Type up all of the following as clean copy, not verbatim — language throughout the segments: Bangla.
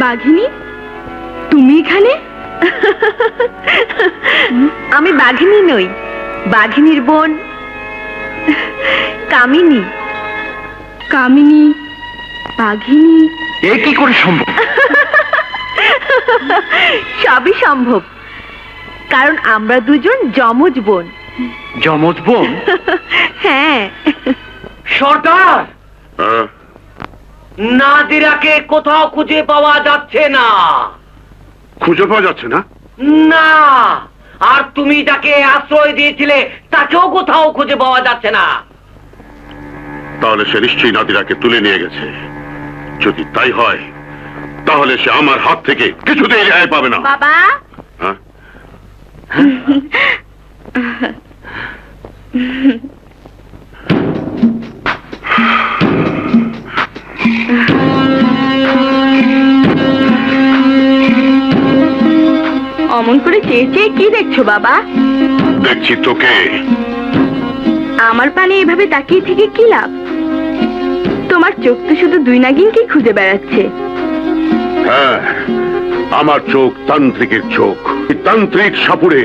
বাঘিনী, তুমি এখানে? আমি বাঘিনী নই, বাঘিনীর বোন কামিনী। কামিনী, বাঘিনী, এ কি করে সম্ভব? সবই সম্ভব, কারণ আমরা দুজন যমজ বোন। যমজ বোন? হ্যাঁ। সর্দার, নাদিরাকে কোথাও খুঁজে পাওয়া যাচ্ছে না। খুঁজে পাওয়া যাচ্ছে না? না, আর তুমি যাকে আশ্রয় দিয়েছিলে তাকেও কোথাও খুঁজে পাওয়া যাচ্ছে না। তাহলে সে নিশ্চয়ই নাদিরাকে তুলে নিয়ে গেছে। যদি তাই হয় তাহলে সে আমার হাত থেকে কিছুতেই রেহাই পাবে না। বাবা, হ্যাঁ? অমন করে চেয়ে চেয়ে কি দেখছো বাবা? দেখছি তোকে। আমার পানে এভাবে তাকিয়ে থেকে কি লাভ? তোমার চোখ তো শুধু দুই নাগিনকেই খুঁজে বেড়াচ্ছে। হ্যাঁ, আমার চোখ তান্ত্রিকের চোখ। এই তান্ত্রিক সাপুড়ে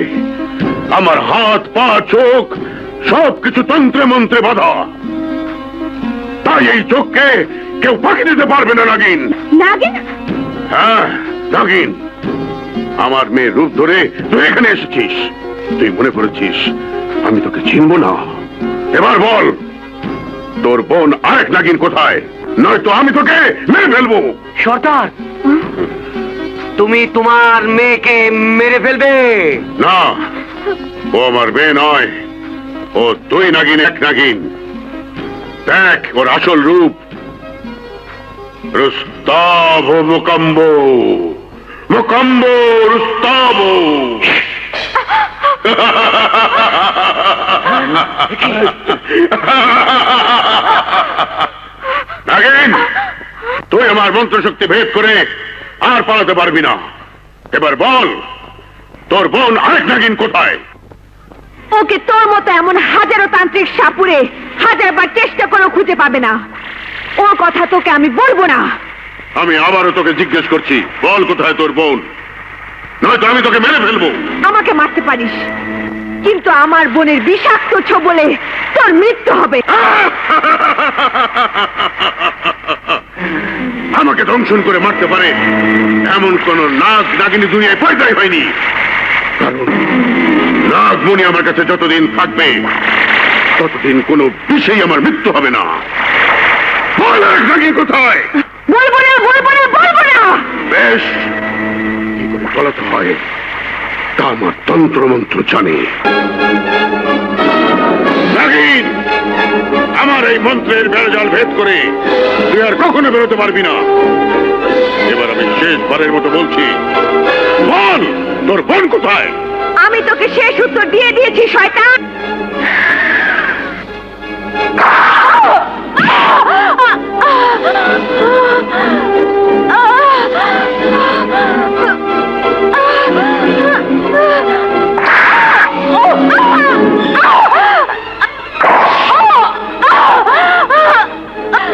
আমার হাত পা চোখ সবকিছু তন্ত্রে মন্ত্রে বাঁধা। তাই এই চোখকে কেউ ফাঁকি দিতে পারবে না। নাগিন, নাগিন? হ্যাঁ নাগিন, আমার মেয়ের রূপ ধরে তুই এখানে এসেছিস। তুই মনে করেছিস আমি তোকে চিনব না? এবার বল, তোর বোন আরেক নাগিন কোথায়? নয়তো আমি তোকে মেরে ফেলবো। সর্দার, তুমি তোমার মেয়েকে মেরে ফেলবে? না, ও আমার মেয়ে নয়, ও দুই নাগিন এক নাগিন। দেখ ওর আসল রূপ। রুস্তাভ মুকাম্ব, মুকাম্ব রুস্তাভ। নাগিন, তুই আমার মন্ত্র শক্তি ভেদ করে আর পালাতে পারবি না। এবার বল, তোর বোন আরেক নাগিন কোথায়? ওকে তোর মতো এমন হাজারো তান্ত্রিক সাপুড়ে হাজারবার চেষ্টা করেও খুঁজে পাবে না। ওর কথা তোকে আমি বলবো না। আমি আবারও তোকে জিজ্ঞেস করছি, বল কোথায় তোর বোন, নয়তো আমি তোকে মেরে ফেলবো। আমাকে মারতে পারিস, কিন্তু আমার বোনের বিষাক্ত ছোবলে তোর মৃত্যু হবে। আমাকে দংশন করে মারতে পারে এমন কোন নাগ নাগিনী দুনিয়ায় পয়দাই হয়নি। কারণ নাগমণি আমার কাছে যতদিন থাকবে ততদিন কোনো বিষয় আমার মৃত্যু হবে না। বল আরেক নাগিন কোথায়? বলবো না, বলবো না, বলবো না। বেশ, কি করে পালাতে হয় তা আমার তন্ত্র মন্ত্র জানে। নাগিন, আমার এই মন্ত্রের বেড়াজাল ভেদ করে তুই আর কখনো বেরোতে পারবি না। এবার আমি শেষবারের মতো বলছি, বল তোর বোন কোথায়? আমি তোকে শেষ উত্তর দিয়ে দিয়েছি শয়তান।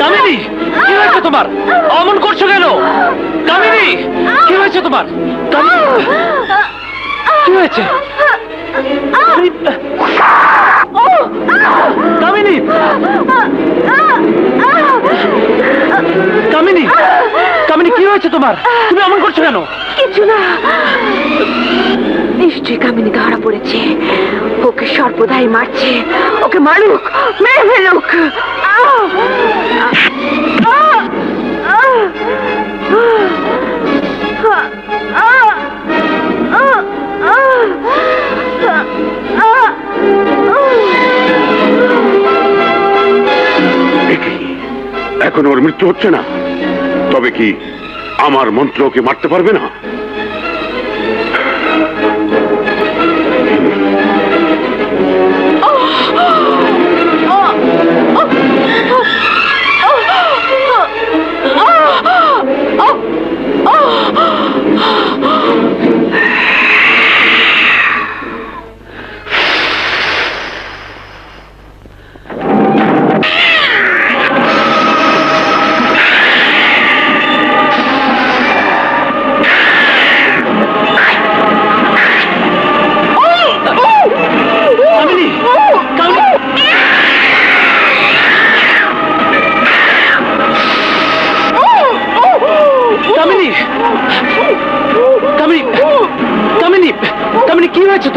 কামিনী, কি হয়েছে তোমার? অমন করছো কেন? কামিনী, কি হয়েছে তোমার? কি হয়েছে? কামিনী, কামিনী, কামিনী, কি হয়েছে তোমার? তুমি অমন করছো কেন? কিছু না, নিশ্চয়ই কামিনী ধরা পড়েছে। ওকে সর্বদাই মারছে। ওকে মারুক, মেরে ফেলুক। এখন ওর মৃত্যু হচ্ছে না, তবে কি আমার মন্ত্র ওকে মারতে পারবে না?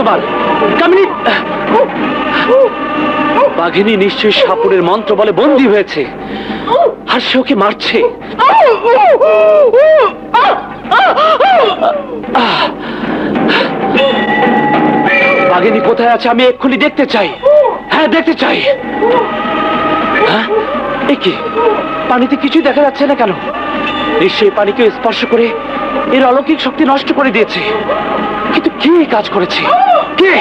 আমার কামিনী। বাঘিনী নিশ্চয়ই সাপুরের মন্ত্র বলে বন্দী হয়েছে, আর সে ওকে মারছে। বাঘিনী কোথায় আছে আমি এক্ষুনি দেখতে চাই। হ্যাঁ, দেখতে চাই। হ্যাঁ, এ কি, পানিতে কিছুই দেখা যাচ্ছে না কেন? নিশ্চয়ই পানিকে স্পর্শ করে এর অলৌকিক শক্তি নষ্ট করে দিয়েছে। কিন্তু কে এই কাজ করেছে? কে?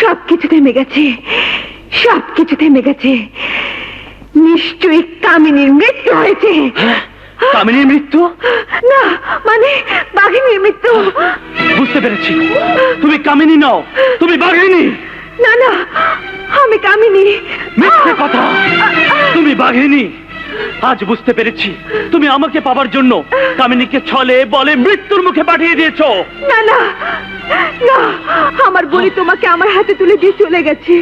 সবকিছু থেমে গেছে, সবকিছু থেমে গেছে। নিশ্চয়ই কামিনীর মৃত্যু হয়েছে। কামিনীর মৃত্যু? না, মানে বাঘিনীর মৃত্যু। বুঝতে পেরেছি, তুমি কামিনী নও, তুমি বাঘিনী। না না, আমি কামিনী। মিথ্যে কথা, তুমি বাঘিনী। আজ বুঝতে পেরেছি, তুমি আমাকে পাবার জন্য কামিনীকে ছলে বলে মৃত্যুর মুখে পাঠিয়ে দিয়েছো। না না না, আমার বলি তোমাকে আমার হাতে তুলে দিয়ে চলে গেছে,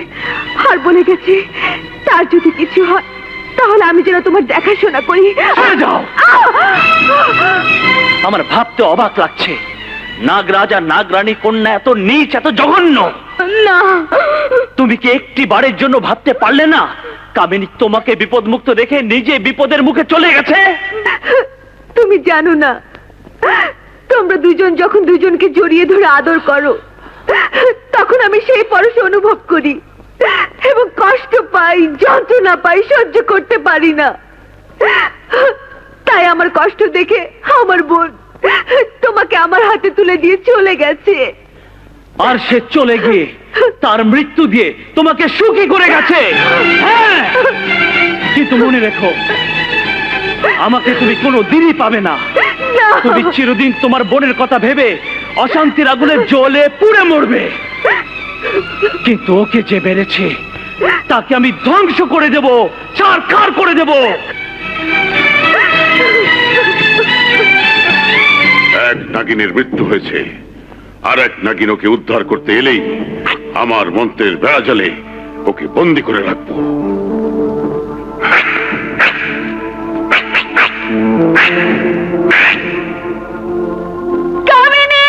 আর বলে গেছে তার যদি কিছু হয় তাহলে আমি যেন তোমার দেখাশোনা করি। সরে যাও। আমার ভাবতে অবাক লাগছে, নাগরাজ আর নাগরানী কন্যা এত নীচ, এত জঘন্য। না, তুমি কি একটি বারের জন্য ভাবতে পারলে না কামিনী তোমাকে বিপদ মুক্ত রেখে নিজে বিপদের মুখে চলে গেছে? তুমি জানো না, তোমরা দুজন যখন দুজনকে জড়িয়ে ধরে আদর করো তখন আমি সেই পরশ অনুভব করি এবং কষ্ট পাই, যন্ত্রণা পাই, সহ্য করতে পারি না। তাই আমার কষ্ট দেখে আমার বোন তোমাকে আমার হাতে তুলে দিয়ে চলে গেছে। আর সে চলে গিয়ে তার মৃত্যু দিয়ে তোমাকে সুখী করে গেছে। হ্যাঁ, কিন্তু মনে রেখো, আমাকে তুমি কোনো দিনই পাবে না। না। তুমি চিরদিন তোমার বোনের কথা ভেবে অশান্তির আগুনে জ্বলে পুড়ে মরবে। কিন্তু ওকে যে বেড়েছে তাকে আমি ধ্বংস করে দেব, ছারখার করে দেব। এক নাগিনের মৃত্যু হয়েছে, আর এক নাগিন ওকে উদ্ধার করতে এলেই আমার মন্ত্রের বেড়াজালে ওকে বন্দি করে রাখবো। কামিনী!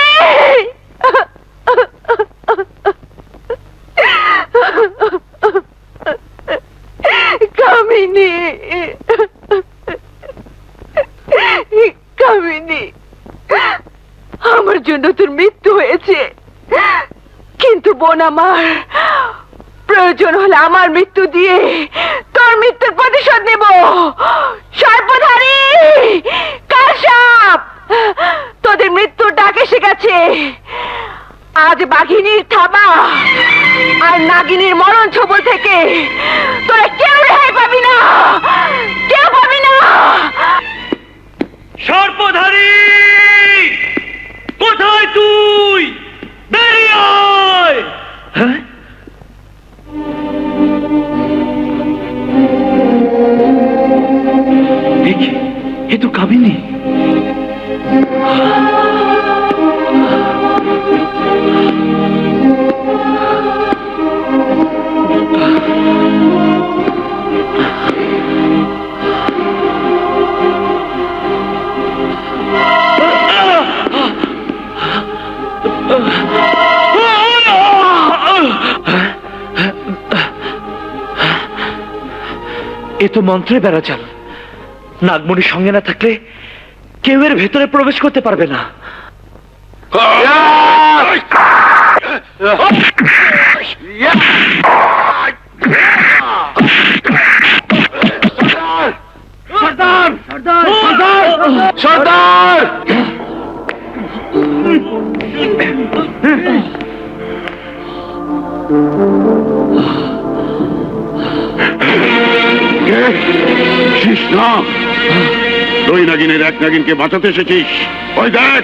কামিনী! কামিনী, আমার জন্য তোর মৃত্যু হয়েছে, কিন্তু বোন আমার, প্রয়োজন হলে আমার মৃত্যু দিয়ে তোর মৃত্যুর প্রতিশোধ নেব। সর্পধারী কালসাপ, তোদের মৃত্যুর ডাক এসে গেছে। আজ বাঘিনীর থাবা আর নাগিনীর মরণ ছবল থেকে তোরা কেউ রেহাই পাবি না, কেউ পাবি না। সর্পধারী, কোথায় তুই? বেরিয়ে আয়। হ্যাঁ, দেখি এ তো কামিনী। এ তো মন্ত্রে বেড়াজাল। নাগমণির সঙ্গে না থাকলে কেউ এর ভেতরে প্রবেশ করতে পারবে না। সর্দার! সর্দার! সর্দার! শিস না, দুই নাগিনের এক নাগিনকে বাঁচাতে এসেছিস। ওই দেখ,